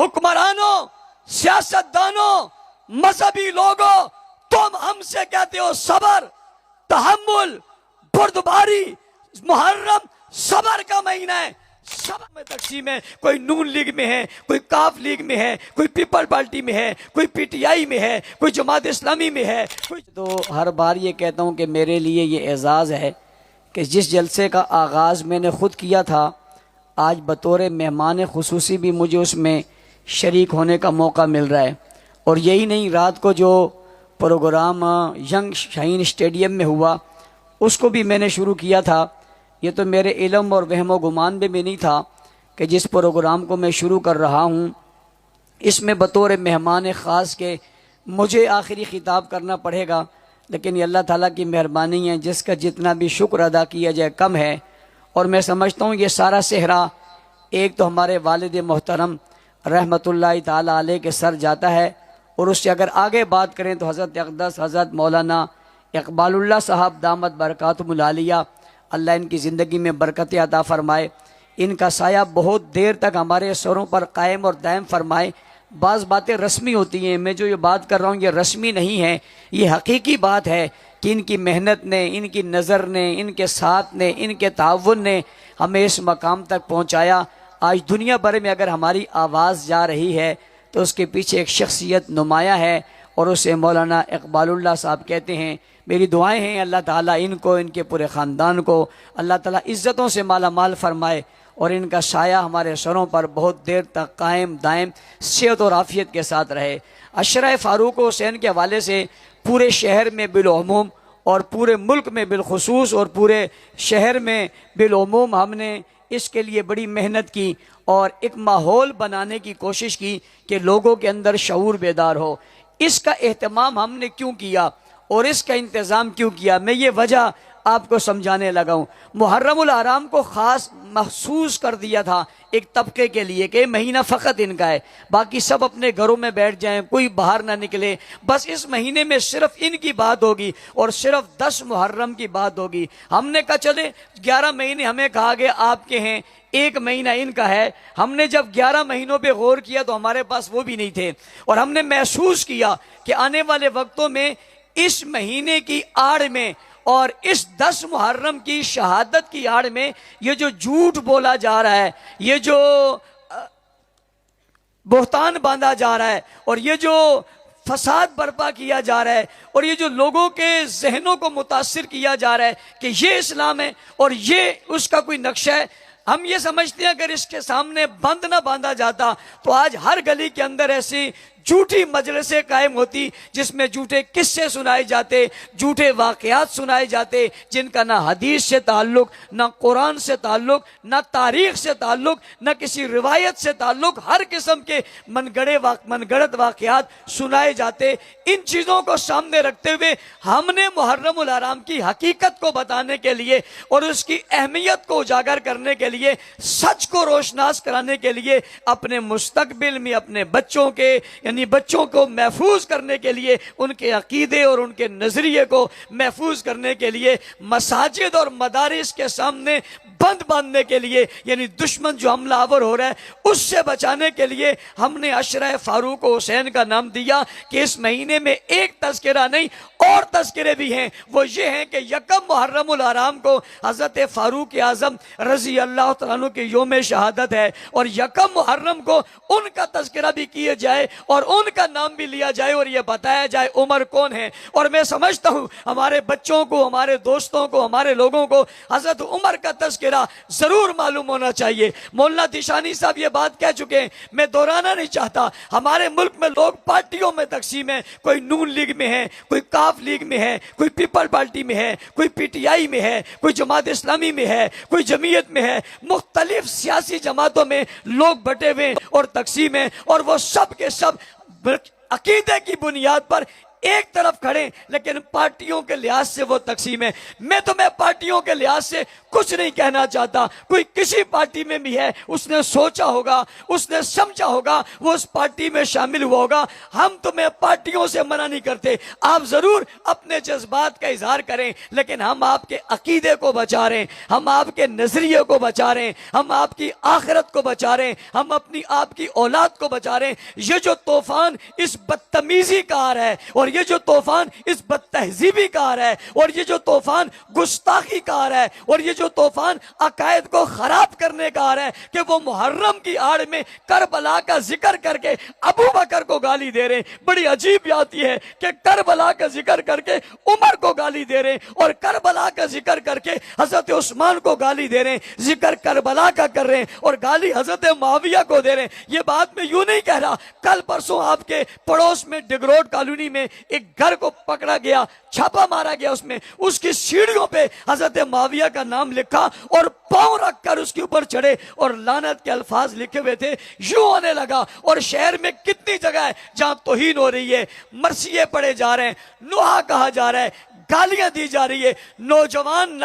حکمرانوں، سیاستدانوں، مذہبی لوگوں، تم ہم سے کہتے ہو صبر، تحمل، بردباری۔ محرم صبر کا مہینہ ہے۔ صبر میں تقسیم ہے، کوئی نون لیگ میں ہے، کوئی کاف لیگ میں ہے، کوئی پیپل پارٹی میں ہے، کوئی پی ٹی آئی میں ہے، کوئی جماعت اسلامی میں ہے۔ تو ہر بار یہ کہتا ہوں کہ میرے لیے یہ اعزاز ہے کہ جس جلسے کا آغاز میں نے خود کیا تھا، آج بطور مہمان خصوصی بھی مجھے اس میں شریک ہونے کا موقع مل رہا ہے۔ اور یہی نہیں، رات کو جو پروگرام ینگ شاہین اسٹیڈیم میں ہوا، اس کو بھی میں نے شروع کیا تھا۔ یہ تو میرے علم اور وہم و گمان میں بھی نہیں تھا کہ جس پروگرام کو میں شروع کر رہا ہوں، اس میں بطور مہمان خاص کے مجھے آخری خطاب کرنا پڑے گا۔ لیکن یہ اللہ تعالیٰ کی مہربانی ہے، جس کا جتنا بھی شکر ادا کیا جائے کم ہے۔ اور میں سمجھتا ہوں یہ سارا صحرا ایک تو ہمارے والد محترم رحمۃ اللہ تعالیٰ علیہ کے سر جاتا ہے، اور اس سے اگر آگے بات کریں تو حضرت اقدس حضرت مولانا اقبال اللہ صاحب دامت برکاتہم العالیہ، اللہ ان کی زندگی میں برکت عطا فرمائے، ان کا سایہ بہت دیر تک ہمارے سروں پر قائم اور دائم فرمائے۔ بعض باتیں رسمی ہوتی ہیں، میں جو یہ بات کر رہا ہوں یہ رسمی نہیں ہے، یہ حقیقی بات ہے کہ ان کی محنت نے، ان کی نظر نے، ان کے ساتھ نے، ان کے تعاون نے ہمیں اس مقام تک پہنچایا۔ آج دنیا بھر میں اگر ہماری آواز جا رہی ہے تو اس کے پیچھے ایک شخصیت نمایاں ہے، اور اسے مولانا اقبال اللہ صاحب کہتے ہیں۔ میری دعائیں ہیں اللہ تعالیٰ ان کو، ان کے پورے خاندان کو اللہ تعالیٰ عزتوں سے مالا مال فرمائے، اور ان کا سایہ ہمارے سروں پر بہت دیر تک قائم دائم صحت اور عافیت کے ساتھ رہے۔ عشرہ فاروق و حسین کے حوالے سے پورے شہر میں بالعموم اور پورے ملک میں بالخصوص اور پورے شہر میں بالعموم ہم نے اس کے لیے بڑی محنت کی اور ایک ماحول بنانے کی کوشش کی کہ لوگوں کے اندر شعور بیدار ہو۔ اس کا اہتمام ہم نے کیوں کیا اور اس کا انتظام کیوں کیا، میں یہ وجہ آپ کو سمجھانے لگا ہوں۔ محرم الحرام کو خاص محسوس کر دیا تھا ایک طبقے کے لیے کہ مہینہ فقط ان کا ہے، باقی سب اپنے گھروں میں بیٹھ جائیں، کوئی باہر نہ نکلے، بس اس مہینے میں صرف ان کی بات ہوگی اور صرف 10 محرم کی بات ہوگی۔ ہم نے کہا چلے 11 مہینے ہمیں کہا گیا آپ کے ہیں، 1 مہینہ ان کا ہے۔ ہم نے جب 11 مہینوں پہ غور کیا تو ہمارے پاس وہ بھی نہیں تھے، اور ہم نے محسوس کیا کہ آنے والے وقتوں میں اس مہینے کی آڑ میں اور اس 10 محرم کی شہادت کی آڑ میں یہ جو جھوٹ بولا جا رہا ہے، یہ جو بہتان باندھا جا رہا ہے، اور یہ جو فساد برپا کیا جا رہا ہے، اور یہ جو لوگوں کے ذہنوں کو متاثر کیا جا رہا ہے کہ یہ اسلام ہے اور یہ اس کا کوئی نقشہ ہے، ہم یہ سمجھتے ہیں اگر اس کے سامنے بند نہ باندھا جاتا تو آج ہر گلی کے اندر ایسی جھوٹی مجلسیں قائم ہوتی جس میں جھوٹے قصے سنائے جاتے، جھوٹے واقعات سنائے جاتے، جن کا نہ حدیث سے تعلق، نہ قرآن سے تعلق، نہ تاریخ سے تعلق، نہ کسی روایت سے تعلق، ہر قسم کے من گڑت واقعات سنائے جاتے۔ ان چیزوں کو سامنے رکھتے ہوئے ہم نے محرم الحرام کی حقیقت کو بتانے کے لیے اور اس کی اہمیت کو اجاگر کرنے کے لیے، سچ کو روشناس کرانے کے لیے، اپنے مستقبل میں اپنے بچوں کے یعنی بچوں کو محفوظ کرنے کے لیے، ان کے عقیدے اور ان کے نظریے کو محفوظ کرنے کے لیے، مساجد اور مدارس کے سامنے بند باندھنے کے لیے، یعنی دشمن جو حملہ آور ہو رہا ہے اس سے بچانے کے لیے ہم نے عشرہ فاروق و حسین کا نام دیا کہ اس مہینے میں ایک تذکرہ نہیں اور تذکرے بھی ہیں۔ وہ یہ ہیں کہ 1 محرم الحرام کو حضرت فاروق اعظم رضی اللہ تعالیٰ عنہ کے یوم شہادت ہے، اور 1 محرم کو ان کا تذکرہ بھی کیا جائے اور ان کا نام بھی لیا جائے اور یہ بتایا جائے عمر کون ہے۔ اور میں سمجھتا ہوں ہمارے بچوں کو، ہمارے دوستوں کو، ہمارے لوگوں کو حضرت عمر کا تذکرہ ضرور معلوم ہونا چاہیے۔ مولانا دیشانی صاحب یہ بات کہہ چکے ہیں، میں دہرانا نہیں چاہتا۔ ہمارے ملک میں لوگ پارٹیوں میں تقسیم ہیں، کوئی نون لیگ میں ہے، کوئی کاف لیگ میں ہے، کوئی پیپل پارٹی میں ہے، کوئی پی ٹی آئی میں ہے، کوئی جماعت اسلامی میں ہے، کوئی جمعیت میں ہے، مختلف سیاسی جماعتوں میں لوگ بٹے ہوئے اور تقسیم ہیں، اور وہ سب کے سب عقیدے کی بنیاد پر ایک طرف کھڑے لیکن پارٹیوں کے لحاظ سے وہ تقسیم ہے. میں تمہیں پارٹیوں کے لحاظ سے کچھ نہیں کہنا چاہتا. کوئی کسی پارٹی میں بھی ہے, اس نے سوچا ہوگا, اس نے سمجھا ہوگا, وہ اس پارٹی میں شامل ہوا ہوگا. ہم تمہیں پارٹیوں سے منع نہیں کرتے, آپ ضرور اپنے جذبات کا اظہار کریں, لیکن ہم آپ کے عقیدے کو بچا رہے ہیں, ہم آپ کے نظریے کو بچا رہے ہیں, ہم آپ کی آخرت کو بچا رہے ہیں, ہم اپنی آپ کی اولاد کو بچا رہے ہیں. یہ جو طوفان اس بدتمیزی کا آ رہا ہے, اور یہ جو طوفان اس بد تہذیبی کا آ رہا ہے, اور یہ جو طوفان گستاخی کا آ رہا ہے, اور یہ جو طوفان عقائد کو خراب کرنے کا آ رہا ہے کہ وہ محرم کی آڑ میں کربلا کا ذکر کر کے ابو بکر کو گالی دے رہے ہیں. بڑی عجیب بات یہ ہے کہ کربلا کا ذکر کر کے عمر کو گالی دے رہے ہیں, اور کربلا کا ذکر کر کے حضرت عثمان کو گالی دے رہے ہیں. ذکر کربلا کا کر رہے ہیں اور گالی حضرت معاویہ کو دے رہے ہیں. یہ بات میں یوں نہیں کہہ رہا. کل پرسوں آپ کے پڑوس میں ڈگروڈ کالونی میں ایک گھر کو پکڑا گیا, چھاپا مارا گیا, اس میں اس کی سیڑھیوں پہ حضرت معاویہ کا نام لکھا اور پاؤں رکھ کر اس کے اوپر چڑھے اور لعنت کے الفاظ لکھے ہوئے تھے. یوں ہونے لگا. اور شہر میں کتنی جگہ ہے جہاں توہین ہو رہی ہے, مرثیے پڑھے جا رہے ہیں, نوحہ کہا جا رہا ہے, گالیاں دی جا رہی ہے. نوجوان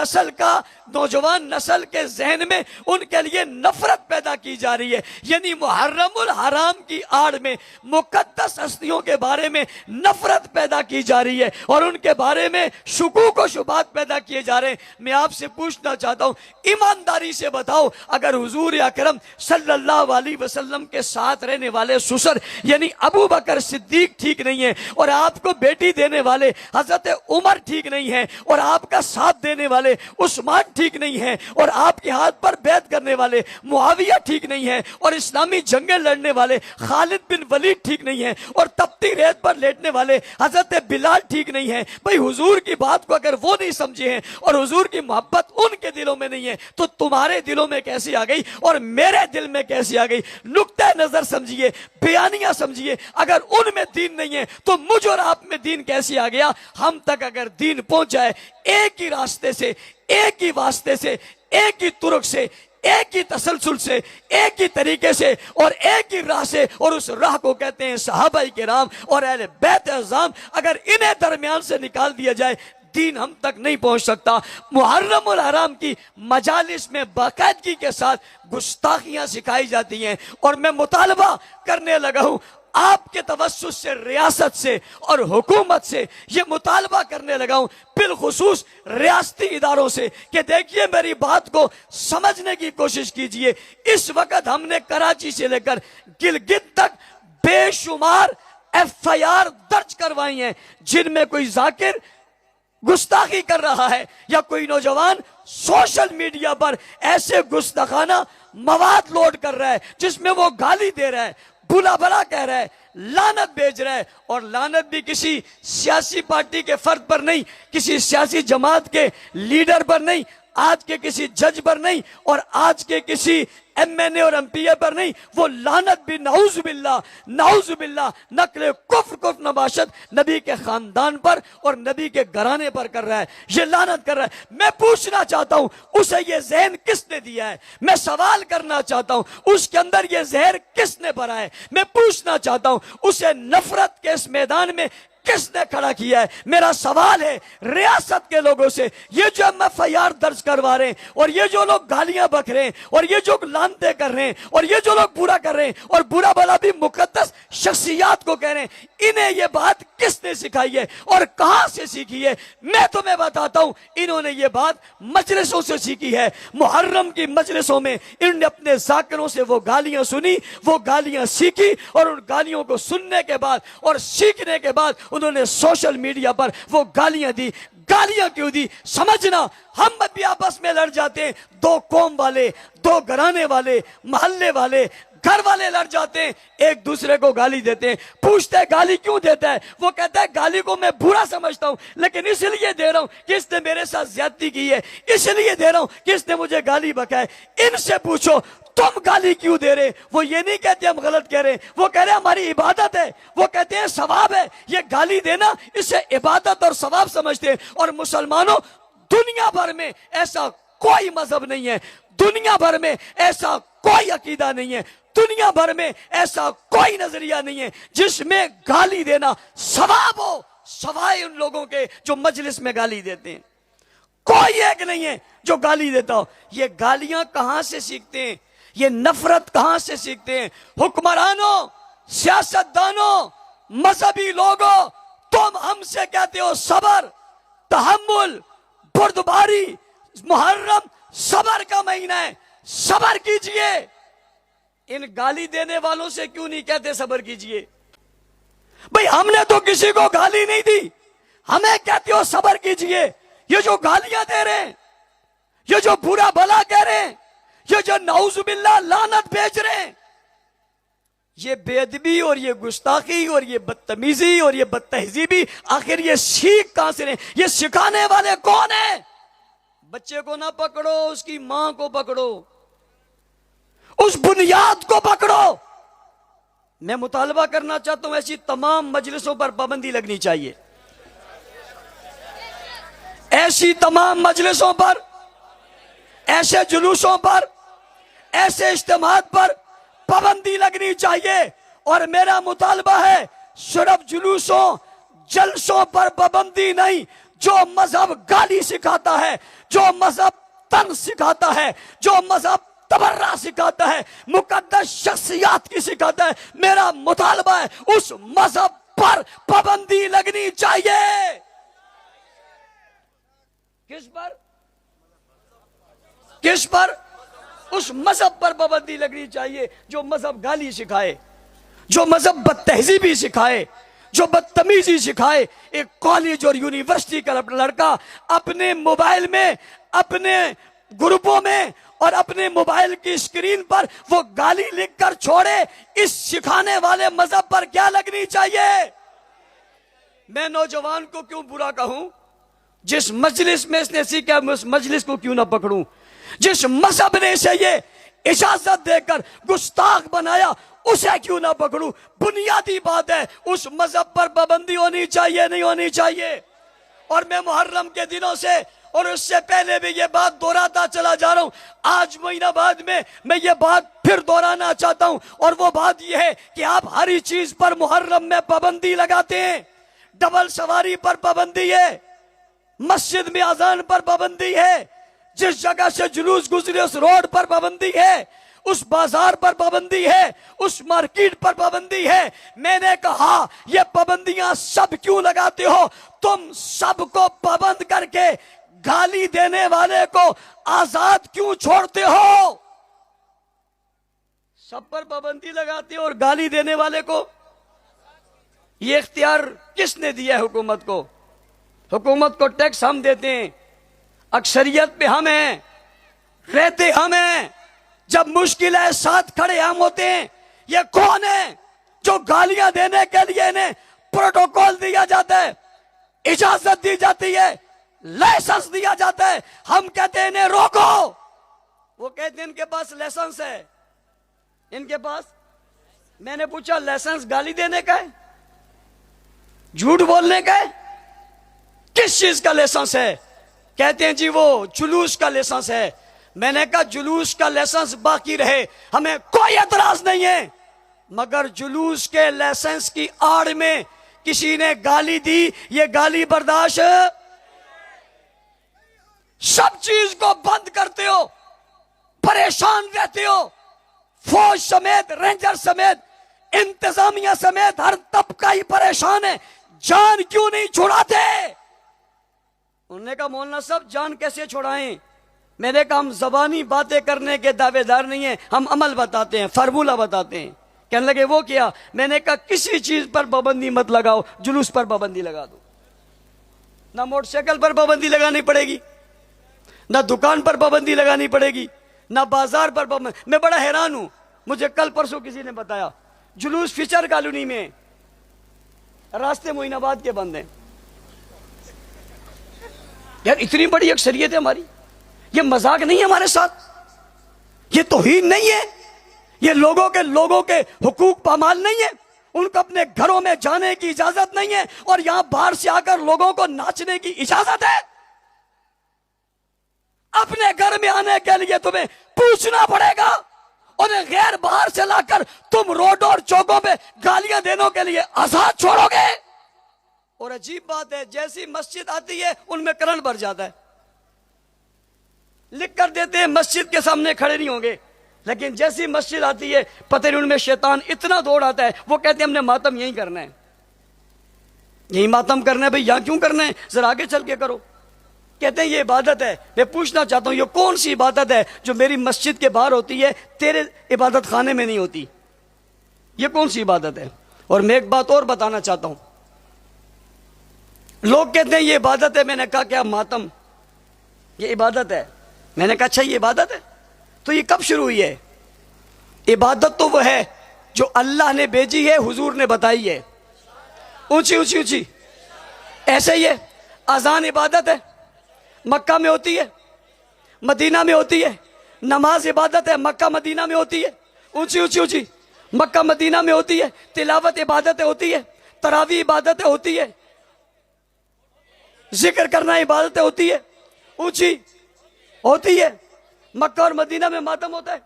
نسل کے ذہن میں ان کے لیے نفرت پیدا کی جا رہی ہے. یعنی محرم الحرام کی آڑ میں مقدس ہستیوں کے بارے میں نفرت پیدا کی جا رہی ہے اور ان کے بارے میں شکوک و شبہات پیدا کیے جا رہے ہیں. میں آپ سے پوچھنا چاہتا ہوں, ایمانداری سے بتاؤ, اگر حضور اکرم صلی اللہ علیہ وسلم کے ساتھ رہنے والے سسر یعنی ابو بکر صدیق ٹھیک نہیں ہے, اور آپ کو بیٹی دینے والے حضرت عمر ٹھیک نہیں ہے, اور آپ کا ساتھ دینے والے عثمان ٹھیک نہیں ہے, اور آپ کے ہاتھ پر بیعت کرنے والے معاویہ ٹھیک نہیں ہے, اور اسلامی جنگیں لڑنے والے خالد بن ولید ٹھیک نہیں ہے, اور تپتی ریت پر لیٹنے والے حضرت بلال ٹھیک نہیں ہے. بھئی حضور کی بات کو اگر وہ نہیں سمجھے ہیں اور حضور کی محبت ان کے دلوں میں نہیں ہے تو تمہارے دلوں میں کیسی آ گئی اور میرے دل میں کیسی آ گئی؟ نقطہ نظر سمجھیے, بیانیہ سمجھیے. اگر ان میں دین نہیں ہے تو مجھ اور آپ میں دین کیسی آ گیا؟ ہم تک اگر دین پہنچ جائے ایک ہی راستے سے, ایک ہی واسطے سے, ایک ہی طرق سے, ایک ہی تسلسل سے, ایک ہی طریقے سے اور ایک ہی راہ سے, اور اس راہ کو کہتے ہیں صحابہ کرام اور اہل بیت اعظام. اگر انہیں درمیان سے نکال دیا جائے دین ہم تک نہیں پہنچ سکتا. محرم الحرام کی مجالس میں باقاعدگی کے ساتھ گستاخیاں سکھائی جاتی ہیں, اور میں مطالبہ کرنے لگا ہوں آپ کے توسط سے, ریاست سے اور حکومت سے یہ مطالبہ کرنے لگا ہوں, بالخصوص ریاستی اداروں سے, کہ دیکھیے میری بات کو سمجھنے کی کوشش کیجئے. اس وقت ہم نے کراچی سے لے کر گلگت تک بے شمار FIR درج کروائی ہیں جن میں کوئی ذاکر گستاخی کر رہا ہے یا کوئی نوجوان سوشل میڈیا پر ایسے گستاخانہ مواد لوڈ کر رہا ہے جس میں وہ گالی دے رہا ہے, بھلا بھلا کہہ رہا ہے, لعنت بھیج رہا ہے. اور لعنت بھی کسی سیاسی پارٹی کے فرد پر نہیں, کسی سیاسی جماعت کے لیڈر پر نہیں, آج کے کسی جج پر نہیں, اور آج کے کسی MNA اور MPA پر نہیں. وہ لعنت بھی نعوذ باللہ نقل کفر نباشت نبی کے خاندان پر اور نبی کے گھرانے پر کر رہا ہے. یہ لعنت کر رہا ہے. میں پوچھنا چاہتا ہوں اسے یہ ذہن کس نے دیا ہے؟ میں سوال کرنا چاہتا ہوں اس کے اندر یہ زہر کس نے بھرا ہے؟ میں پوچھنا چاہتا ہوں اسے نفرت کے اس میدان میں کس نے کھڑا کیا ہے؟ میرا سوال ہے ریاست کے لوگوں سے, یہ جو FIR درج کروا رہے ہیں اور یہ جو لوگ گالیاں بک رہے ہیں اور یہ جو لعنتیں کر رہے ہیں اور یہ جو لوگ برا کر رہے ہیں اور برا بھلا بھی مقدس شخصیات کو کہہ رہے ہیں, انہیں یہ بات کس نے سکھائی ہے اور کہاں سے سیکھی ہے؟ میں تمہیں بتاتا ہوں, انہوں نے یہ بات مجلسوں سے سیکھی ہے. محرم کی مجلسوں میں انہوں نے اپنے ذاکروں سے وہ گالیاں سنی, وہ گالیاں سیکھی, اور ان گالیوں کو سننے کے بعد اور سیکھنے کے بعد انہوں نے سوشل میڈیا پر وہ گالیاں دی. گالیاں کیوں دی؟ سمجھنا, ہم بھی آپس میں لڑ جاتے ہیں, دو قوم والے, دو گھرانے والے, محلے والے, گھر والے لڑ جاتے ہیں, ایک دوسرے کو گالی دیتے ہیں. پوچھتے ہیں گالی کیوں دیتا ہے؟ وہ کہتا ہے گالی کو میں برا سمجھتا ہوں لیکن اس لیے دے رہا ہوں کہ اس نے میرے ساتھ زیادتی کی ہے, اس لیے دے رہا ہوں کہ اس نے مجھے گالی بکا ہے. ان سے پوچھو تم گالی کیوں دے رہے؟ وہ یہ نہیں کہتے ہم غلط کہہ رہے ہیں, وہ کہہ رہے ہیں ہماری عبادت ہے, وہ کہتے ہیں ثواب ہے. یہ گالی دینا اسے عبادت اور ثواب سمجھتے ہیں. اور مسلمانوں, دنیا بھر میں ایسا کوئی مذہب نہیں ہے, دنیا بھر میں ایسا کوئی عقیدہ نہیں ہے, دنیا بھر میں ایسا کوئی نظریہ نہیں ہے جس میں گالی دینا ثواب ہو, سوائے ان لوگوں کے جو مجلس میں گالی دیتے ہیں، کوئی ایک نہیں ہے جو گالی دیتا ہو۔ یہ گالیاں کہاں سے سیکھتے ہیں؟ یہ نفرت کہاں سے سیکھتے ہیں؟ حکمرانوں، سیاستدانوں، مذہبی لوگوں، تم ہم سے کہتے ہو صبر، تحمل، بردباری، محرم صبر کا مہینہ ہے، صبر کیجئے۔ ان گالی دینے والوں سے کیوں نہیں کہتے صبر کیجئے؟ بھئی ہم نے تو کسی کو گالی نہیں دی، ہمیں کہتے ہو صبر کیجئے۔ یہ جو گالیاں دے رہے ہیں، یہ جو برا بھلا کہہ رہے ہیں، یہ جو نعوذ باللہ لعنت بھیج رہے ہیں، یہ بے ادبی اور یہ گستاخی اور یہ بدتمیزی اور یہ بدتہذیبی، آخر یہ سیکھ کہاں سے رہے؟ یہ سکھانے والے کون ہیں؟ بچے کو نہ پکڑو، اس کی ماں کو پکڑو، اس بنیاد کو پکڑو۔ میں مطالبہ کرنا چاہتا ہوں ایسی تمام مجلسوں پر پابندی لگنی چاہیے، ایسی تمام مجلسوں پر، ایسے جلوسوں پر، ایسے اجتماعات پر پابندی لگنی چاہیے۔ اور میرا مطالبہ ہے صرف جلوسوں جلسوں پر پابندی نہیں، جو مذہب گالی سکھاتا ہے، جو مذہب طنز سکھاتا ہے، جو مذہب تبرہ سکھاتا ہے، مقدس شخصیات کی سکھاتا ہے، میرا مطالبہ ہے اس مذہب پر پابندی لگنی چاہیے۔ کس پر؟ کس پر؟ اس مذہب پر پابندی لگنی چاہیے جو مذہب گالی سکھائے، جو مذہب بدتہذیبی سکھائے، جو بدتمیزی سکھائے۔ ایک کالج اور یونیورسٹی کا لڑکا اپنے موبائل میں، اپنے گروپوں میں اور اپنے موبائل کی اسکرین پر وہ گالی لکھ کر چھوڑے، اس سکھانے والے مذہب پر کیا لگنی چاہیے؟ میں نوجوان کو کیوں برا کہوں؟ جس مجلس میں اس نے سیکھا میں اس مجلس کو کیوں نہ پکڑوں؟ جس مذہب نے اسے یہ اجازت دے کر گستاخ بنایا اسے کیوں نہ پکڑوں؟ بنیادی بات ہے، اس مذہب پر پابندی ہونی چاہیے، نہیں ہونی چاہیے۔ اور میں محرم کے دنوں سے اور اس سے پہلے بھی یہ بات دہراتا چلا جا رہا ہوں، آج مہینہ بعد میں یہ بات پھر دہرانا چاہتا ہوں، اور وہ بات یہ ہے کہ آپ ہر چیز پر محرم میں پابندی لگاتے ہیں۔ ڈبل سواری پر پابندی ہے، مسجد میں اذان پر پابندی ہے، جس جگہ سے جلوس گزرے اس روڈ پر پابندی ہے، اس بازار پر پابندی ہے، اس مارکیٹ پر پابندی ہے۔ میں نے کہا یہ پابندیاں سب کیوں لگاتے ہو؟ تم سب کو پابند کر کے گالی دینے والے کو آزاد کیوں چھوڑتے ہو؟ سب پر پابندی لگاتے ہو اور گالی دینے والے کو یہ اختیار کس نے دیا ہے حکومت کو؟ حکومت کو ٹیکس ہم دیتے ہیں، اکثریت پہ ہم ہیں، رہتے ہم ہیں، جب مشکل ہے ساتھ کھڑے ہم ہوتے ہیں۔ یہ کون ہے جو گالیاں دینے کے لیے انہیں پروٹوکول دیا جاتا ہے، اجازت دی جاتی ہے، لائسنس دیا جاتا ہے، ہم کہتے ہیں انہیں روکو، وہ کہتے ہیں ان کے پاس لائسنس ہے، ان کے پاس۔ میں نے پوچھا لائسنس گالی دینے کا ہے، جھوٹ بولنے کا ہے، کس چیز کا لائسنس ہے؟ کہتے ہیں جی وہ جلوس کا لائسنس ہے۔ میں نے کہا جلوس کا لائسنس باقی رہے، ہمیں کوئی اعتراض نہیں ہے، مگر جلوس کے لائسنس کی آڑ میں کسی نے گالی دی، یہ گالی برداشت۔ سب چیز کو بند کرتے ہو، پریشان رہتے ہو، فوج سمیت، رینجر سمیت، انتظامیہ سمیت ہر طبقہ ہی پریشان ہے، جان کیوں نہیں چھڑاتے؟ انہوں نے کہا مولانا صاحب جان کیسے چھڑائیں؟ میں نے کہا ہم زبانی باتیں کرنے کے دعوے دار نہیں ہیں، ہم عمل بتاتے ہیں، فارمولہ بتاتے ہیں۔ کہنے لگے وہ کیا؟ میں نے کہا کسی چیز پر پابندی مت لگاؤ، جلوس پر پابندی لگا دو، نہ موٹر سائیکل پر پابندی لگانی پڑے گی، نہ دکان پر پابندی لگانی پڑے گی، نہ بازار پر پابندی۔ میں بڑا حیران ہوں، مجھے کل پرسوں کسی نے بتایا جلوس فیچر کالونی میں، راستے معین آباد کے بند ہیں۔ یار اتنی بڑی اکثریت ہے ہماری، یہ مذاق نہیں ہے ہمارے ساتھ، یہ توہین نہیں ہے، یہ لوگوں کے حقوق پامال نہیں ہے، ان کو اپنے گھروں میں جانے کی اجازت نہیں ہے، اور یہاں باہر سے آ کر لوگوں کو ناچنے کی اجازت ہے۔ اپنے گھر میں آنے کے لیے تمہیں پوچھنا پڑے گا، انہیں غیر باہر سے لا کر تم روڈ اور چوکوں پہ گالیاں دینے کے لیے آزاد چھوڑو گے؟ اور عجیب بات ہے جیسی مسجد آتی ہے ان میں کرنٹ بھر جاتا ہے. لکھ کر دیتے ہیں مسجد کے سامنے کھڑے نہیں ہوں گے, لیکن جیسی مسجد آتی ہے پتہ نہیں ان میں شیطان اتنا دوڑ آتا ہے, وہ کہتے ہیں ہم نے ماتم یہیں کرنا ہے, یہی ماتم کرنا ہے. بھئی یہاں کیوں کرنا ہے, ذرا آگے چل کے کرو. کہتے ہیں یہ عبادت ہے. میں پوچھنا چاہتا ہوں یہ کون سی عبادت ہے جو میری مسجد کے باہر ہوتی ہے تیرے عبادت خانے میں نہیں ہوتی؟ یہ کون سی عبادت ہے؟ اور میں ایک بات اور بتانا چاہتا ہوں. لوگ کہتے ہیں یہ عبادت ہے. میں نے کہا کیا ماتم یہ عبادت ہے؟ میں نے کہا اچھا یہ عبادت ہے, تو یہ کب شروع ہوئی ہے؟ عبادت تو وہ ہے جو اللہ نے بھیجی ہے, حضور نے بتائی ہے. اونچی اونچی اونچی ایسے ہی ہے. اذان عبادت ہے, مکہ میں ہوتی ہے, مدینہ میں ہوتی ہے. نماز عبادت ہے, مکہ مدینہ میں ہوتی ہے. اونچی اونچی اونچی مکہ مدینہ میں ہوتی ہے. تلاوت عبادت ہوتی ہے, تراویح عبادت ہوتی ہے, ذکر کرنا عبادت ہوتی ہے, اونچی ہوتی ہے. مکہ اور مدینہ میں ماتم ہوتا ہے.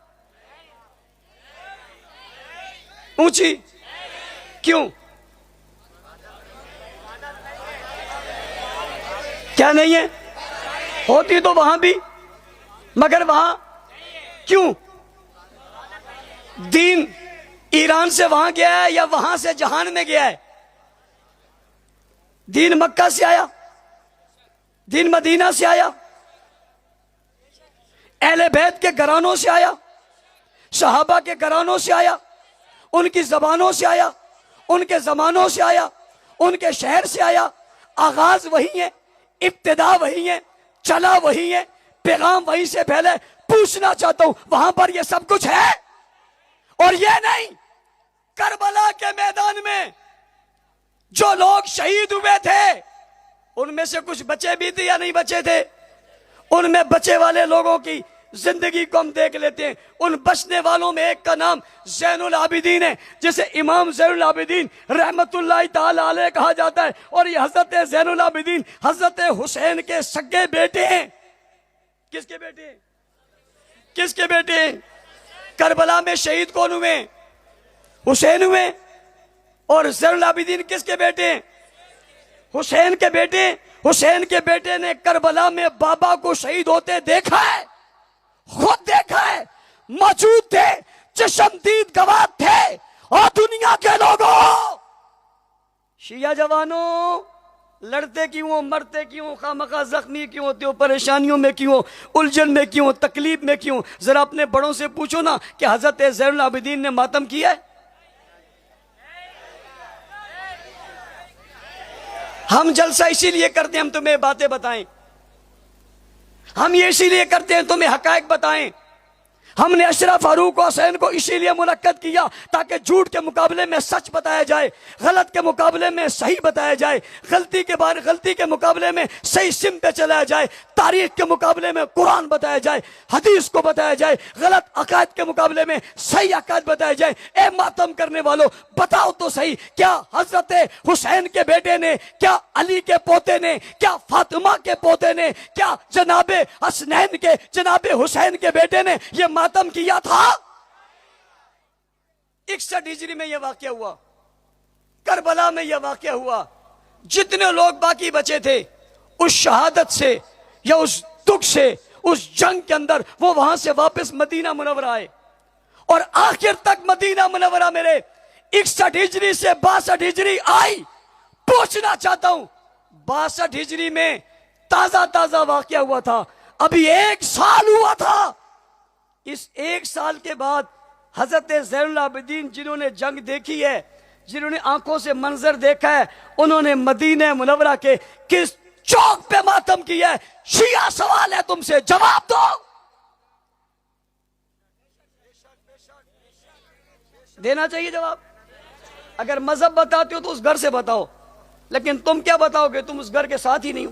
اونچی کیوں؟ کیا نہیں ہے؟ ہوتی تو وہاں بھی, مگر وہاں کیوں؟ دین ایران سے وہاں گیا ہے یا وہاں سے جہان میں گیا ہے؟ دین مکہ سے آیا, دین مدینہ سے آیا, اہل بیت کے گھرانوں سے آیا, صحابہ کے گھرانوں سے آیا, ان کی زبانوں سے آیا, ان کے زمانوں سے آیا, ان کے شہر سے آیا. آغاز وہی ہے, ابتدا وہی ہے, چلا وہی ہے, پیغام وہیں سے پھیلے. پوچھنا چاہتا ہوں وہاں پر یہ سب کچھ ہے؟ اور یہ نہیں, کربلا کے میدان میں جو لوگ شہید ہوئے تھے ان میں سے کچھ بچے بھی تھے یا نہیں بچے تھے؟ ان میں بچے والے لوگوں کی زندگی کو ہم دیکھ لیتے ہیں. ان بچنے والوں میں ایک کا نام زین العابدین ہے, جسے امام زین العابدین رحمت اللہ تعالی علیہ کہا جاتا ہے. اور یہ حضرت زین العابدین حضرت حسین کے سگے بیٹے ہیں. کس کے بیٹے ہیں؟ کس کے بیٹے ہیں؟ کربلا میں شہید کون ہوئے؟ حسین ہوئے. اور زین العابدین کس کے بیٹے ہیں؟ حسین کے بیٹے. حسین کے بیٹے نے کربلا میں بابا کو شہید ہوتے دیکھا ہے, خود دیکھا ہے, موجود تھے, چشمدید گواہ تھے. اور دنیا کے لوگوں, شیعہ جوانوں, لڑتے کیوں, مرتے کیوں, خامخواہ زخمی کیوں ہوتے ہو, پریشانیوں میں کیوں, الجھن میں کیوں, تکلیف میں کیوں؟ ذرا اپنے بڑوں سے پوچھو نا کہ حضرت زین العابدین نے ماتم کیا ہے؟ ہم جلسہ اسی لیے کرتے ہیں ہم تمہیں باتیں بتائیں, ہم یہ اسی لیے کرتے ہیں تمہیں حقائق بتائیں. ہم نے اشرف فاروق حسین کو اسی لیے منعقد کیا تاکہ جھوٹ کے مقابلے میں سچ بتایا جائے, غلط کے مقابلے میں صحیح بتایا جائے, غلطی کے مقابلے میں صحیح سم پہ چلایا جائے, تاریخ کے مقابلے میں قرآن بتایا جائے, حدیث کو بتایا جائے, غلط عقائد کے مقابلے میں صحیح عقائد بتایا جائے. اے ماتم کرنے والوں, بتاؤ تو صحیح, کیا حضرت حسین کے بیٹے نے, کیا علی کے پوتے نے, کیا فاطمہ کے پوتے نے, کیا جناب حسنین کے, جناب حسین کے بیٹے نے یہ ماتم کیا تھا؟ 61 ہجری میں یہ واقعہ ہوا, کربلا میں یہ واقعہ ہوا. جتنے لوگ باقی بچے تھے اس شہادت سے یا اس دکھ سے, اس جنگ کے اندر, وہ وہاں سے واپس مدینہ منورہ آئے. اور آخر تک مدینہ منورہ میرے 61 ہجری سے 62 ہجری آئی. پوچھنا چاہتا ہوں 62 ہجری میں تازہ واقعہ ہوا تھا, ابھی 1 سال ہوا تھا. اس 1 سال کے بعد حضرت زین العابدین جنہوں نے جنگ دیکھی ہے, جنہوں نے آنکھوں سے منظر دیکھا ہے, انہوں نے مدینہ منورہ کے کس چوک پہ ماتم کیا ہے؟ شیعہ سوال ہے تم سے, جواب دو. دینا چاہیے جواب. اگر مذہب بتاتے ہو تو اس گھر سے بتاؤ, لیکن تم کیا بتاؤ گے؟ تم اس گھر کے ساتھ ہی نہیں ہو.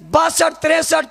62, 63,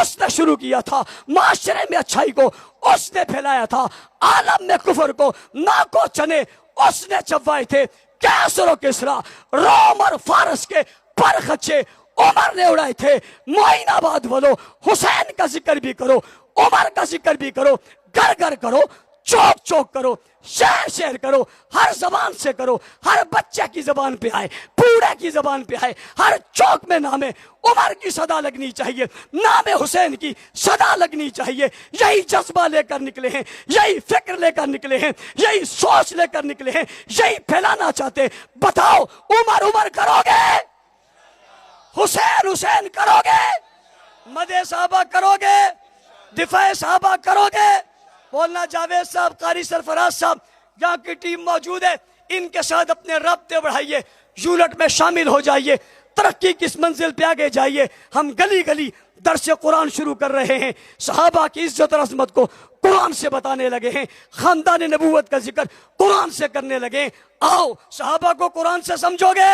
اس نے شروع کیا تھا، معاشرے میں اچھائی کو اس نے پھیلایا تھا، عالم میں کفر کو ناکو چنے اس نے چبوائے تھے۔ کیسر و کسرا، روم اور فارس کے پر خچے عمر نے اڑائے تھے۔ معین آباد بولو، حسین کا ذکر بھی کرو، عمر کا ذکر بھی کرو، گھر گھر کرو، چوک چوک کرو، شہر شہر کرو، ہر زبان سے کرو، ہر بچے کی زبان پہ آئے، بوڑھے کی زبان پہ آئے، ہر چوک میں نام عمر کی صدا لگنی چاہیے، نام حسین کی صدا لگنی چاہیے۔ یہی جذبہ لے کر نکلے ہیں، یہی فکر لے کر نکلے ہیں، یہی سوچ لے کر نکلے ہیں، یہی پھیلانا چاہتے۔ بتاؤ عمر عمر کرو گے؟ حسین حسین کرو گے؟ مدح صحابہ کرو گے؟ دفاع صحابہ کرو گے؟ مولانا جاوید صاحب، قاری سرفراز صاحب، یہاں کی ٹیم موجود ہے، ان کے ساتھ اپنے رابطے بڑھائیے، یونٹ میں شامل ہو جائیے، ترقی کی اس منزل پہ آگے جائیے۔ ہم گلی گلی درس قرآن شروع کر رہے ہیں، صحابہ کی عزت اور عظمت کو قرآن سے بتانے لگے ہیں، خاندان نبوت کا ذکر قرآن سے کرنے لگے ہیں۔ آؤ صحابہ کو قرآن سے سمجھو گے؟